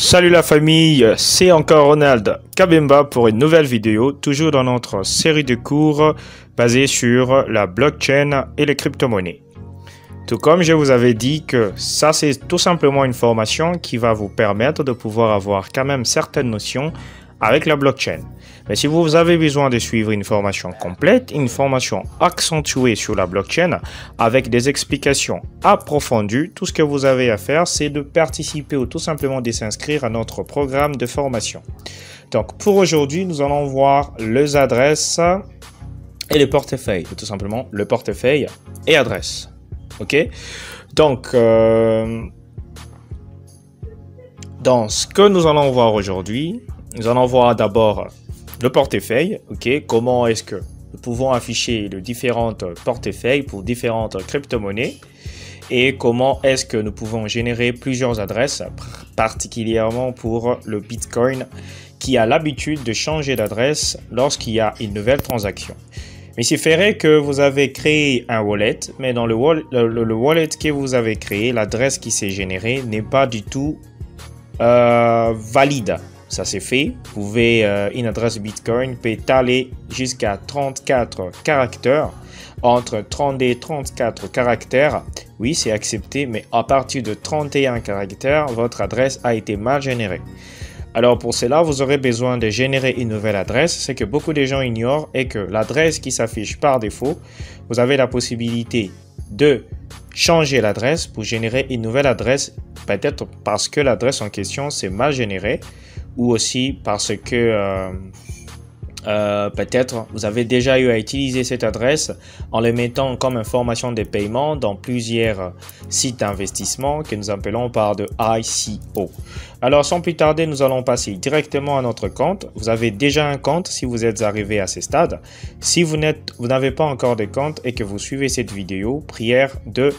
Salut la famille, c'est encore Ronald Kabemba pour une nouvelle vidéo, toujours dans notre série de cours basée sur la blockchain et les crypto-monnaies. Tout comme je vous avais dit que ça c'est tout simplement une formation qui va vous permettre de pouvoir avoir quand même certaines notions avec la blockchain. Mais si vous avez besoin de suivre une formation complète, une formation accentuée sur la blockchain avec des explications approfondies, tout ce que vous avez à faire, c'est de participer ou tout simplement de s'inscrire à notre programme de formation. Donc pour aujourd'hui, nous allons voir les adresses et les portefeuilles. Tout simplement le portefeuille et adresse. Ok? Donc, dans ce que nous allons voir aujourd'hui, nous allons voir d'abord le portefeuille, ok, comment est-ce que nous pouvons afficher les différentes portefeuilles pour différentes crypto-monnaies et comment est-ce que nous pouvons générer plusieurs adresses, particulièrement pour le Bitcoin qui a l'habitude de changer d'adresse lorsqu'il y a une nouvelle transaction. Mais il suffirait que vous avez créé un wallet, mais dans le wallet que vous avez créé, l'adresse qui s'est générée n'est pas du tout valide. Ça c'est fait. Vous pouvez, une adresse Bitcoin peut aller jusqu'à 34 caractères. Entre 30 et 34 caractères, oui, c'est accepté, mais à partir de 31 caractères, votre adresse a été mal générée. Alors pour cela, vous aurez besoin de générer une nouvelle adresse. Ce que beaucoup de gens ignorent est que l'adresse qui s'affiche par défaut, vous avez la possibilité de changer l'adresse pour générer une nouvelle adresse, peut-être parce que l'adresse en question c'est mal générée ou aussi parce que peut-être vous avez déjà eu à utiliser cette adresse en le mettant comme information de paiement dans plusieurs sites d'investissement que nous appelons par de ICO. Alors sans plus tarder, nous allons passer directement à notre compte. Vous avez déjà un compte si vous êtes arrivé à ce stade. Si vous n'avez pas encore de compte et que vous suivez cette vidéo, prière de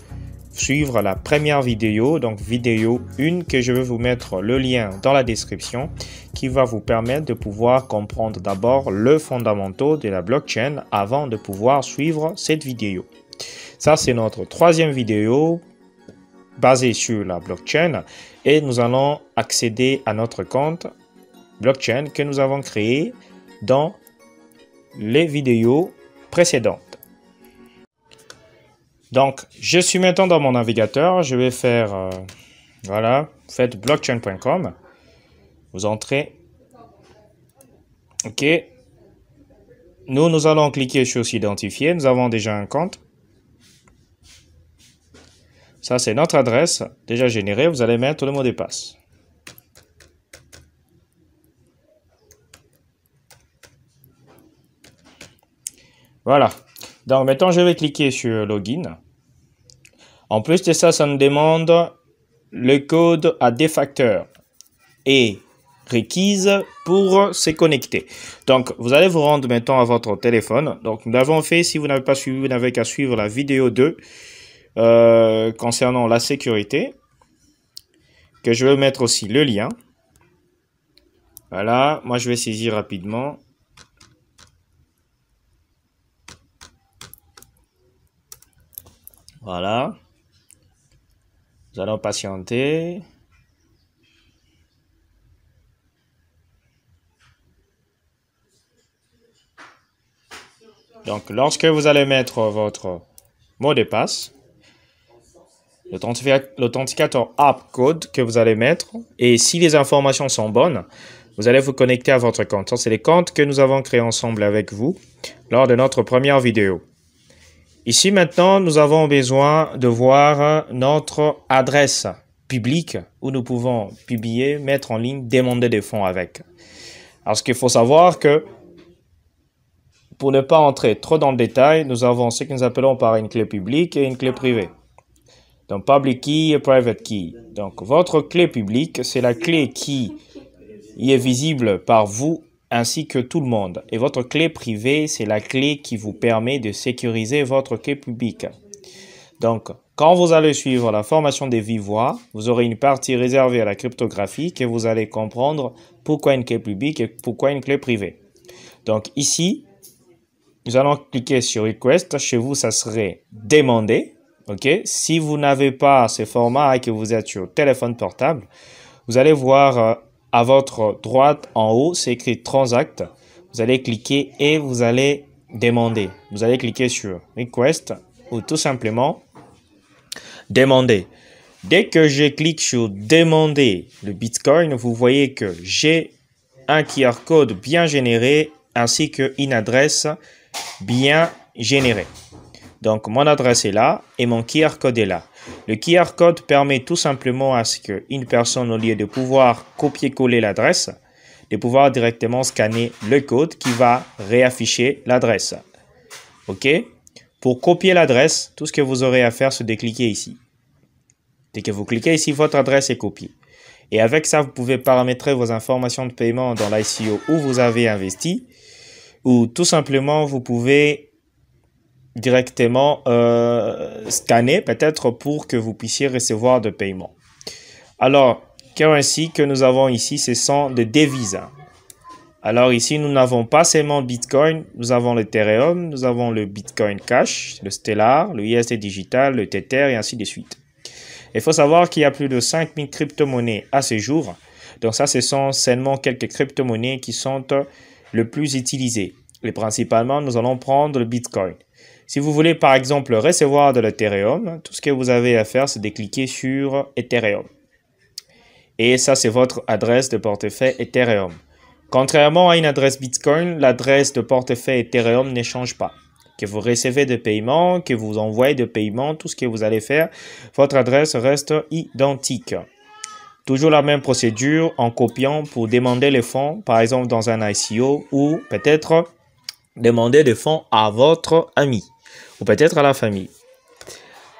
suivre la première vidéo, donc vidéo 1 que je vais vous mettre le lien dans la description qui va vous permettre de pouvoir comprendre d'abord le fondamentaux de la blockchain avant de pouvoir suivre cette vidéo. Ça c'est notre troisième vidéo basée sur la blockchain et nous allons accéder à notre compte blockchain que nous avons créé dans les vidéos précédentes. Donc, je suis maintenant dans mon navigateur. Je vais faire, voilà, faites blockchain.com. Vous entrez. OK. Nous allons cliquer sur s'identifier. Nous avons déjà un compte. Ça, c'est notre adresse déjà générée. Vous allez mettre le mot de passe. Voilà. Donc maintenant, je vais cliquer sur Login. En plus de ça, ça nous demande le code à deux facteurs et requise pour se connecter. Donc, vous allez vous rendre maintenant à votre téléphone. Donc, nous l'avons fait. Si vous n'avez pas suivi, vous n'avez qu'à suivre la vidéo 2 concernant la sécurité, que je vais mettre aussi le lien. Voilà. Moi, je vais saisir rapidement. Voilà. Nous allons patienter. Donc, lorsque vous allez mettre votre mot de passe, l'authenticateur app code que vous allez mettre, et si les informations sont bonnes, vous allez vous connecter à votre compte. Ça, c'est les comptes que nous avons créés ensemble avec vous lors de notre première vidéo. Ici, maintenant, nous avons besoin de voir notre adresse publique où nous pouvons publier, mettre en ligne, demander des fonds avec. Alors, ce qu'il faut savoir que pour ne pas entrer trop dans le détail, nous avons ce que nous appelons par une clé publique et une clé privée. Donc, public key et private key. Donc, votre clé publique, c'est la clé qui est visible par vous ainsi que tout le monde. Et votre clé privée, c'est la clé qui vous permet de sécuriser votre clé publique. Donc, quand vous allez suivre la formation des vives voix, vous aurez une partie réservée à la cryptographie que vous allez comprendre pourquoi une clé publique et pourquoi une clé privée. Donc ici, nous allons cliquer sur Request. Chez vous, ça serait demander. Ok. Si vous n'avez pas ce format et que vous êtes sur téléphone portable, vous allez voir à votre droite en haut, c'est écrit Transact. Vous allez cliquer et vous allez demander. Vous allez cliquer sur Request ou tout simplement demander. Dès que je clique sur demander le Bitcoin, vous voyez que j'ai un QR code bien généré ainsi qu'une adresse bien générée. Donc, mon adresse est là et mon QR code est là. Le QR code permet tout simplement à ce qu'une personne, au lieu de pouvoir copier-coller l'adresse, de pouvoir directement scanner le code qui va réafficher l'adresse. OK? Pour copier l'adresse, tout ce que vous aurez à faire, c'est de cliquer ici. Dès que vous cliquez ici, votre adresse est copiée. Et avec ça, vous pouvez paramétrer vos informations de paiement dans l'ICO où vous avez investi, ou tout simplement, vous pouvez directement scanner peut-être pour que vous puissiez recevoir de paiement. Alors, currency que nous avons ici, ce sont des devises. Alors ici, nous n'avons pas seulement Bitcoin, nous avons l'Ethereum, nous avons le Bitcoin Cash, le Stellar, le USD Digital, le Tether et ainsi de suite. Il faut savoir qu'il y a plus de 5000 crypto-monnaies à ce jour. Donc ça, ce sont seulement quelques crypto-monnaies qui sont le plus utilisées. Et principalement, nous allons prendre le Bitcoin. Si vous voulez, par exemple, recevoir de l'Ethereum, tout ce que vous avez à faire, c'est de cliquer sur Ethereum. Et ça, c'est votre adresse de portefeuille Ethereum. Contrairement à une adresse Bitcoin, l'adresse de portefeuille Ethereum ne change pas. Que vous recevez de paiement, que vous envoyez de paiement, tout ce que vous allez faire, votre adresse reste identique. Toujours la même procédure en copiant pour demander les fonds, par exemple dans un ICO, ou peut-être demander des fonds à votre ami, ou peut-être à la famille.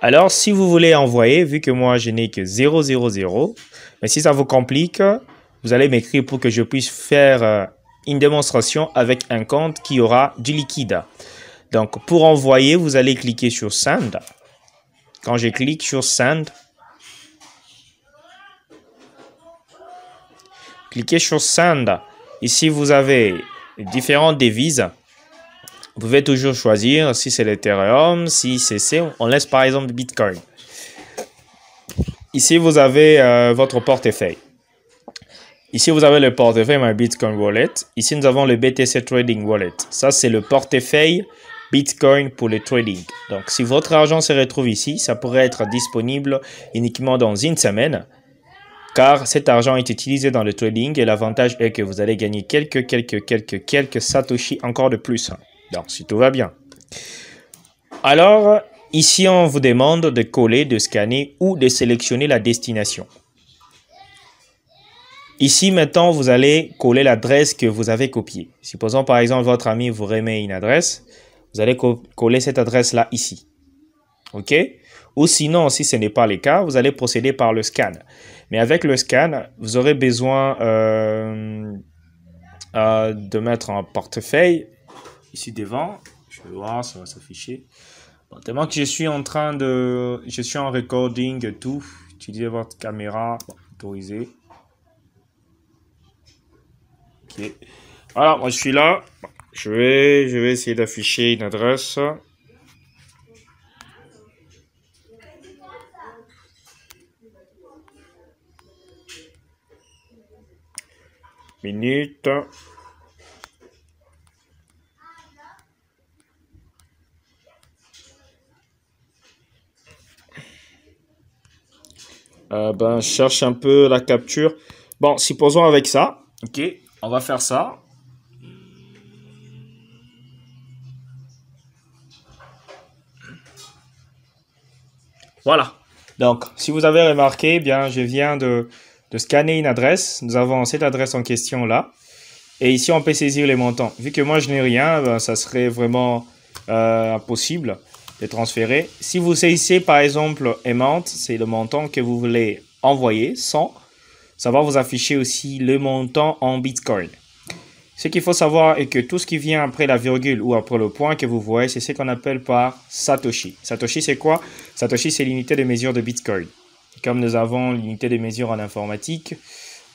Alors, si vous voulez envoyer, vu que moi, je n'ai que 000, mais si ça vous complique, vous allez m'écrire pour que je puisse faire une démonstration avec un compte qui aura du liquide. Donc, pour envoyer, vous allez cliquer sur Send. Quand je clique sur Send, cliquez sur Send. Ici, vous avez différentes devises. Vous pouvez toujours choisir si c'est l'Ethereum, si c'est C. On laisse par exemple Bitcoin. Ici, vous avez votre portefeuille. Ici, vous avez le portefeuille My Bitcoin Wallet. Ici, nous avons le BTC Trading Wallet. Ça, c'est le portefeuille Bitcoin pour le trading. Donc, si votre argent se retrouve ici, ça pourrait être disponible uniquement dans une semaine, car cet argent est utilisé dans le trading et l'avantage est que vous allez gagner quelques satoshi encore de plus. Donc, si tout va bien. Alors, ici, on vous demande de coller, de scanner ou de sélectionner la destination. Ici, maintenant, vous allez coller l'adresse que vous avez copiée. Supposons, par exemple, votre ami vous remet une adresse. Vous allez coller cette adresse-là ici. OK? Ou sinon, si ce n'est pas le cas, vous allez procéder par le scan. Mais avec le scan, vous aurez besoin de mettre un portefeuille ici devant. Je vais voir, ça va s'afficher. Bon, tellement que je suis en recording et tout. Utilisez votre caméra. Bon, autorisé. OK. Voilà, moi je suis là. Je vais essayer d'afficher une adresse. Minute. Je cherche un peu la capture. Bon, supposons avec ça. OK, on va faire ça. Voilà. Donc, si vous avez remarqué, eh bien, je viens de scanner une adresse. Nous avons cette adresse en question là. Et ici, on peut saisir les montants. Vu que moi, je n'ai rien, ben, ça serait vraiment impossible de transférer. Si vous saisissez, par exemple, amount, c'est le montant que vous voulez envoyer, 100. Ça va vous afficher aussi le montant en Bitcoin. Ce qu'il faut savoir est que tout ce qui vient après la virgule ou après le point que vous voyez, c'est ce qu'on appelle par Satoshi. Satoshi, c'est quoi? Satoshi, c'est l'unité de mesure de Bitcoin. Comme nous avons l'unité de mesure en informatique,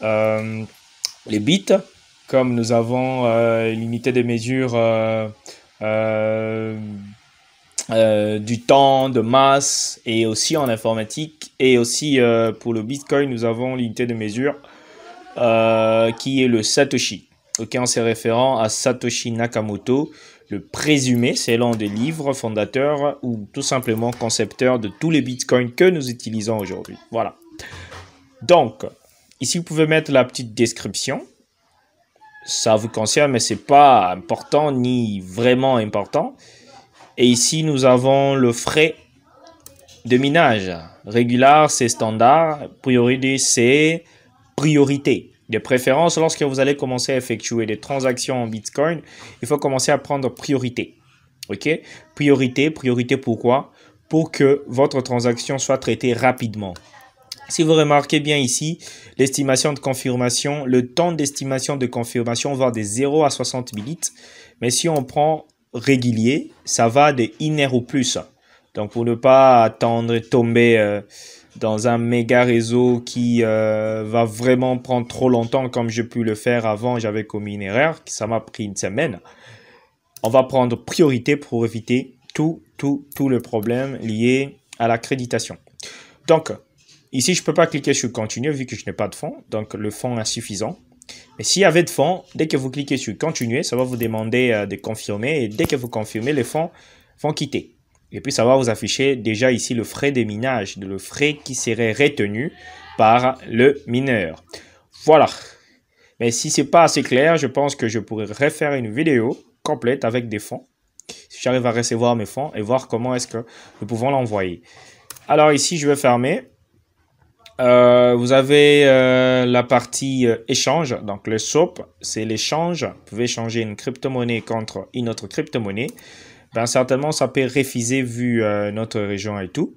les bits, comme nous avons l'unité de mesure du temps, de masse, et aussi en informatique, et aussi pour le Bitcoin, nous avons l'unité de mesure qui est le Satoshi. Ok, on s'est référant à Satoshi Nakamoto, le présumé, selon des livres fondateurs ou tout simplement concepteur de tous les bitcoins que nous utilisons aujourd'hui. Voilà. Donc, ici, vous pouvez mettre la petite description. Ça vous concerne, mais c'est pas important ni vraiment important. Et ici, nous avons le frais de minage. Régular, c'est standard. Priorité, c'est priorité. De préférence, lorsque vous allez commencer à effectuer des transactions en Bitcoin, il faut commencer à prendre priorité. OK? Priorité pourquoi? Pour que votre transaction soit traitée rapidement. Si vous remarquez bien ici, l'estimation de confirmation, le temps d'estimation de confirmation va de 0 à 60 minutes. Mais si on prend régulier, ça va de 1 heure ou plus. Donc, pour ne pas attendre tomber dans un méga réseau qui va vraiment prendre trop longtemps, comme j'ai pu le faire avant, j'avais commis une erreur, ça m'a pris une semaine. On va prendre priorité pour éviter tout le problème lié à l'accréditation. Donc, ici, je ne peux pas cliquer sur continuer vu que je n'ai pas de fonds. Donc, le fonds est insuffisant. Mais s'il y avait de fonds, dès que vous cliquez sur continuer, ça va vous demander de confirmer. Et dès que vous confirmez, les fonds vont quitter. Et puis, ça va vous afficher déjà ici le frais de minage, le frais qui serait retenu par le mineur. Voilà. Mais si ce n'est pas assez clair, je pense que je pourrais refaire une vidéo complète avec des fonds. Si j'arrive à recevoir mes fonds et voir comment est-ce que nous pouvons l'envoyer. Alors ici, je vais fermer. Vous avez la partie échange, donc le SOP, c'est l'échange. Vous pouvez échanger une crypto-monnaie contre une autre crypto-monnaie. Ben, certainement, ça peut refuser vu notre région et tout.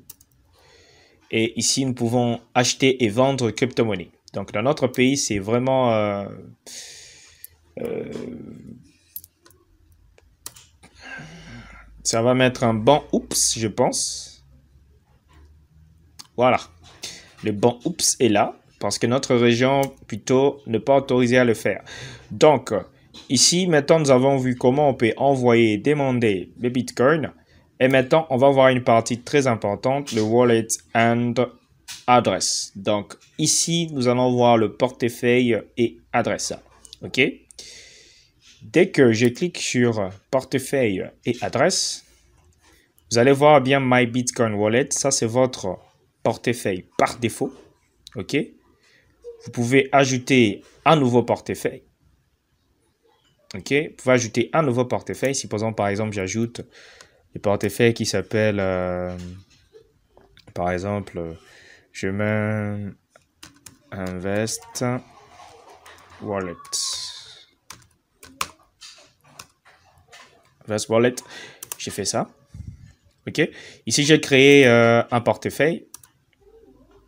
Et ici, nous pouvons acheter et vendre crypto-monnaie. Donc, dans notre pays, c'est vraiment... ça va mettre un bon oups, je pense. Voilà. Le bon oups est là parce que notre région, plutôt, n'est pas autorisée à le faire. Donc, ici, maintenant, nous avons vu comment on peut envoyer et demander les bitcoins. Et maintenant, on va voir une partie très importante, le wallet and address. Donc, ici, nous allons voir le portefeuille et adresse. OK? Dès que je clique sur portefeuille et adresse, vous allez voir bien My Bitcoin Wallet. Ça, c'est votre portefeuille par défaut. OK? Vous pouvez ajouter un nouveau portefeuille. OK? Vous pouvez ajouter un nouveau portefeuille. Supposons, par exemple, j'ajoute le portefeuille qui s'appelle, par exemple, je mets Invest Wallet. Invest Wallet, j'ai fait ça. OK? Ici, j'ai créé un portefeuille.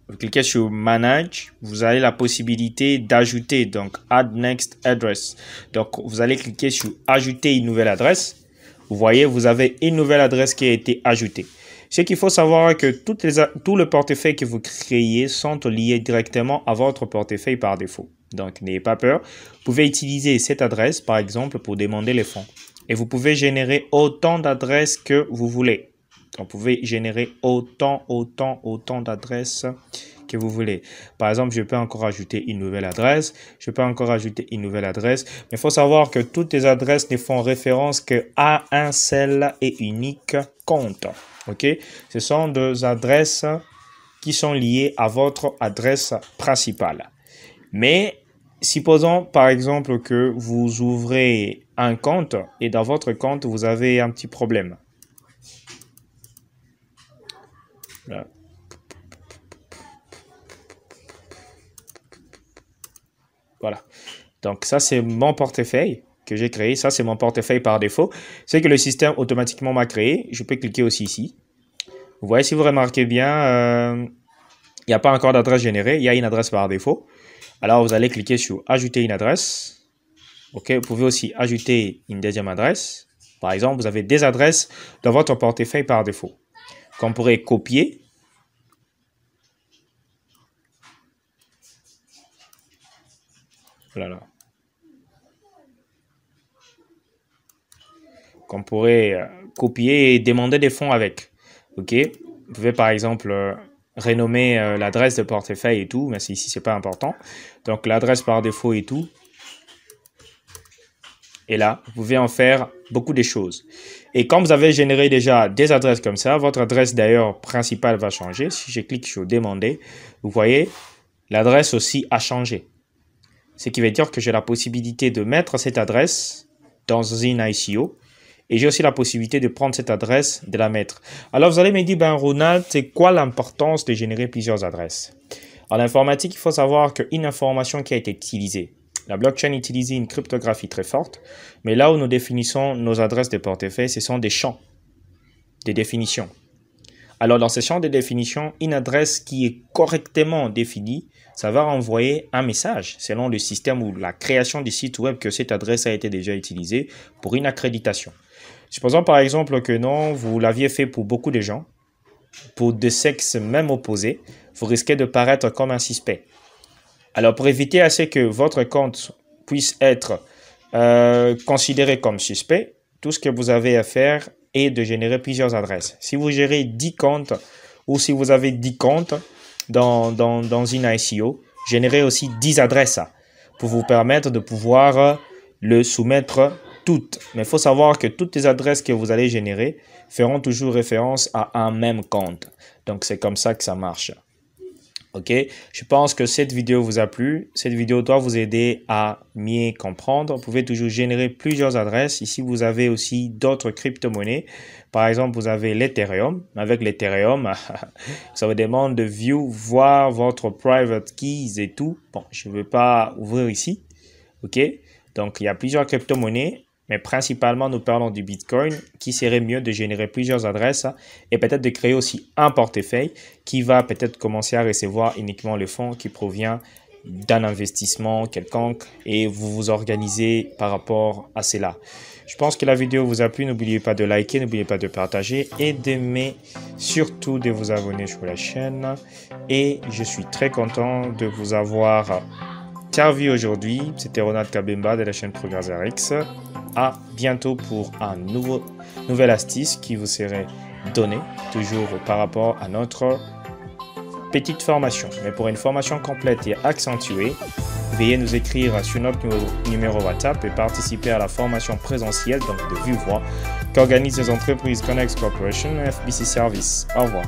Vous cliquez sur Manage, vous avez la possibilité d'ajouter, donc Add Next Address. Donc, vous allez cliquer sur Ajouter une nouvelle adresse. Vous voyez, vous avez une nouvelle adresse qui a été ajoutée. Ce qu'il faut savoir est que tous les portefeuilles que vous créez sont liés directement à votre portefeuille par défaut. Donc, n'ayez pas peur. Vous pouvez utiliser cette adresse, par exemple, pour demander les fonds. Et vous pouvez générer autant d'adresses que vous voulez. Vous pouvez générer autant d'adresses que vous voulez. Par exemple, je peux encore ajouter une nouvelle adresse. Je peux encore ajouter une nouvelle adresse. Mais il faut savoir que toutes les adresses ne font référence qu'à un seul et unique compte. OK? Ce sont des adresses qui sont liées à votre adresse principale. Mais supposons par exemple que vous ouvrez un compte et dans votre compte, vous avez un petit problème. Là. Voilà. Donc, ça, c'est mon portefeuille que j'ai créé. Ça, c'est mon portefeuille par défaut. C'est que le système automatiquement m'a créé. Je peux cliquer aussi ici. Vous voyez, si vous remarquez bien, il n'y a pas encore d'adresse générée. Il y a une adresse par défaut. Alors, vous allez cliquer sur « Ajouter une adresse ». OK, vous pouvez aussi ajouter une deuxième adresse. Par exemple, vous avez des adresses dans votre portefeuille par défaut qu'on pourrait copier. Voilà. qu'on pourrait copier et demander des fonds avec. Ok, vous pouvez par exemple renommer l'adresse de portefeuille et tout, mais ici c'est pas important. Donc l'adresse par défaut et tout. Et là, vous pouvez en faire beaucoup de choses. Et quand vous avez généré déjà des adresses comme ça, votre adresse d'ailleurs principale va changer. Si je clique sur demander, vous voyez, l'adresse aussi a changé. Ce qui veut dire que j'ai la possibilité de mettre cette adresse dans une ICO. Et j'ai aussi la possibilité de prendre cette adresse, de la mettre. Alors, vous allez me dire, ben Ronald, c'est quoi l'importance de générer plusieurs adresses? En informatique, il faut savoir qu'une information qui a été utilisée, la blockchain utilise une cryptographie très forte, mais là où nous définissons nos adresses de portefeuille, ce sont des champs de définition. Alors, dans ces champs de définition, une adresse qui est correctement définie, ça va renvoyer un message selon le système ou la création du site web que cette adresse a été déjà utilisée pour une accréditation. Supposons par exemple que non, vous l'aviez fait pour beaucoup de gens, pour deux sexes même opposés, vous risquez de paraître comme un suspect. Alors, pour éviter à ce que votre compte puisse être considéré comme suspect, tout ce que vous avez à faire est de générer plusieurs adresses. Si vous gérez 10 comptes ou si vous avez 10 comptes dans une ICO, générez aussi 10 adresses pour vous permettre de pouvoir le soumettre toutes. Mais il faut savoir que toutes les adresses que vous allez générer feront toujours référence à un même compte. Donc, c'est comme ça que ça marche. Ok, je pense que cette vidéo vous a plu. Cette vidéo doit vous aider à mieux comprendre. Vous pouvez toujours générer plusieurs adresses. Ici, vous avez aussi d'autres crypto-monnaies. Par exemple, vous avez l'Ethereum. Avec l'Ethereum, ça vous demande de voir votre private keys et tout. Bon, je ne vais pas ouvrir ici. Ok, donc il y a plusieurs crypto-monnaies. Mais principalement, nous parlons du Bitcoin, qui serait mieux de générer plusieurs adresses et peut-être de créer aussi un portefeuille qui va peut-être commencer à recevoir uniquement le fonds qui provient d'un investissement quelconque et vous vous organisez par rapport à cela. Je pense que la vidéo vous a plu. N'oubliez pas de liker, n'oubliez pas de partager et d'aimer, surtout de vous abonner sur la chaîne. Et je suis très content de vous avoir servi aujourd'hui. C'était Ronald Kabemba de la chaîne Progress RX. À bientôt pour un nouvel astuce qui vous serait donné, toujours par rapport à notre petite formation. Mais pour une formation complète et accentuée, veuillez nous écrire sur notre numéro WhatsApp et participer à la formation présentielle, donc de vive voix, qu'organisent les entreprises Connex Corporation et FBC Service. Au revoir.